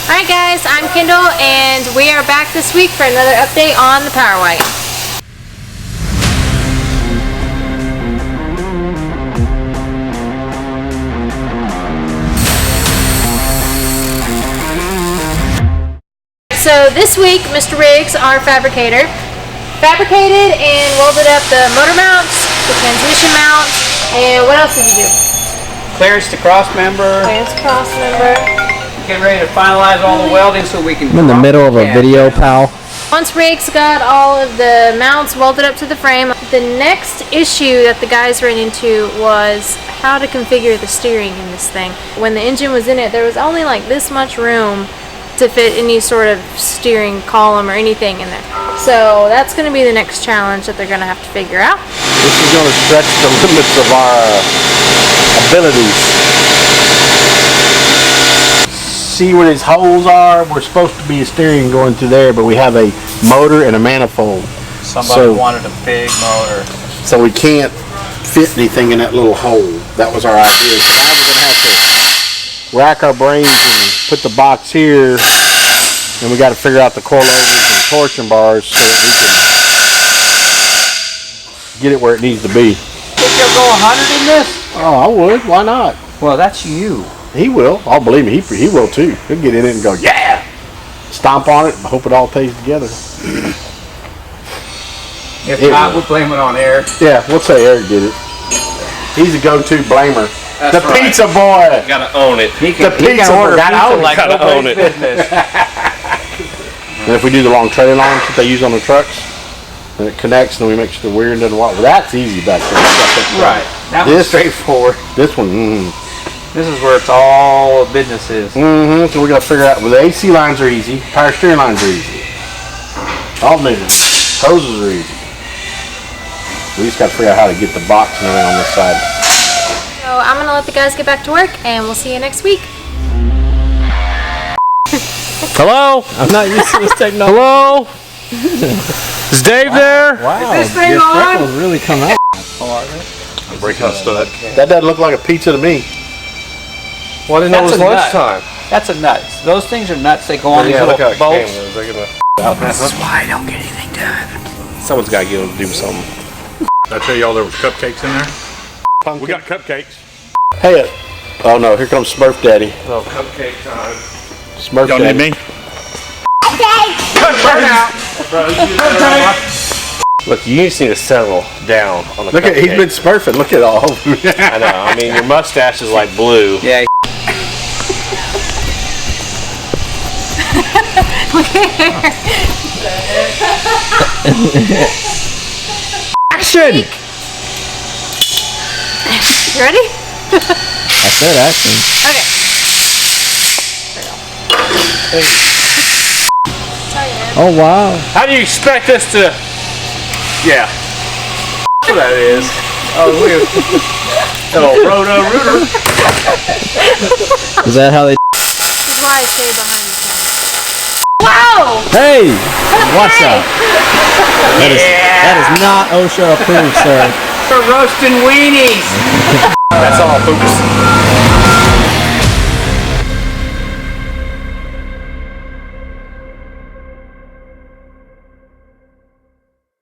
Alright guys, I'm Kendall and we are back this week for another update on the Power Wagon. So this week, Mr. Riggs, our fabricator, fabricated and welded up the motor mounts, the transmission mounts, and what else did you do? Clearance to cross member. Clearance cross member. Get ready to finalize all the welding so we can. I'm in the middle of a video, pal. Once Riggs got all of the mounts welded up to the frame, the next issue that the guys ran into was how to configure the steering in this thing. When the engine was in it, there was only like this much room to fit any sort of steering column or anything in there. So that's going to be the next challenge that they're going to have to figure out. This is going to stretch the limits of our abilities. See where these holes are? We're supposed to be a steering going through there, but we have a motor and a manifold. Somebody wanted a big motor. So we can't fit anything in that little hole. That was our idea. So now we're going to have to rack our brains and put the box here, and we got to figure out the coilovers and torsion bars so that we can get it where it needs to be. Think you'll go 100 in this? Oh, I would. Why not? Well, that's you. He will. Oh, believe me, he will too. He'll get in it and go, yeah! Stomp on it and hope it all stays together. If not, we'll blame it on Eric. Yeah, we'll say Eric did it. He's a go-to blamer. That's the right. pizza boy! Gotta own it. He can boy. order pizza like Gotta own nobody's it. business. And if we do the long trailer arms that they use on the trucks, and it connects and we make sure the weir doesn't walk. Well, that's easy back there. Right. That one's straightforward. This one, This is where it's all business is. So we got to figure out, well, the AC lines are easy, power steering lines are easy. All new. Hoses are easy. We just got to figure out how to get the boxing around this side. So I'm going to let the guys get back to work and we'll see you next week. Hello? I'm not used to this technology. Hello? Is Dave there? Wow, Is this thing your on? freckles really come out. I'm breaking a stud. That doesn't look like a pizza to me. Well, I didn't know it was That's a nut. lunchtime. That's a nuts. Those things are nuts. They go on these look how little it bolts. came. They're gonna- This is why I don't get anything done. Someone's got to get them to do something. I tell y'all there was cupcakes in there? We got cupcakes. Hey, oh no, here comes Smurf Daddy. Oh, cupcake time. Smurf Y'all Daddy. need me? Burn out. Look, you just need to settle down on the Look at, cupcake. he's been smurfing. Look at all. I know. I mean, your mustache is like blue. Yeah. Action! You ready? I said action. Okay. Oh, wow. How do you expect us to? Yeah. That's what that is. Oh, weird. Oh, roto-rooter. Is that how they... This is why I stay behind the camera. Wow! Hey! What's up? That is not OSHA approved, sir. For roasting weenies. That's all, folks.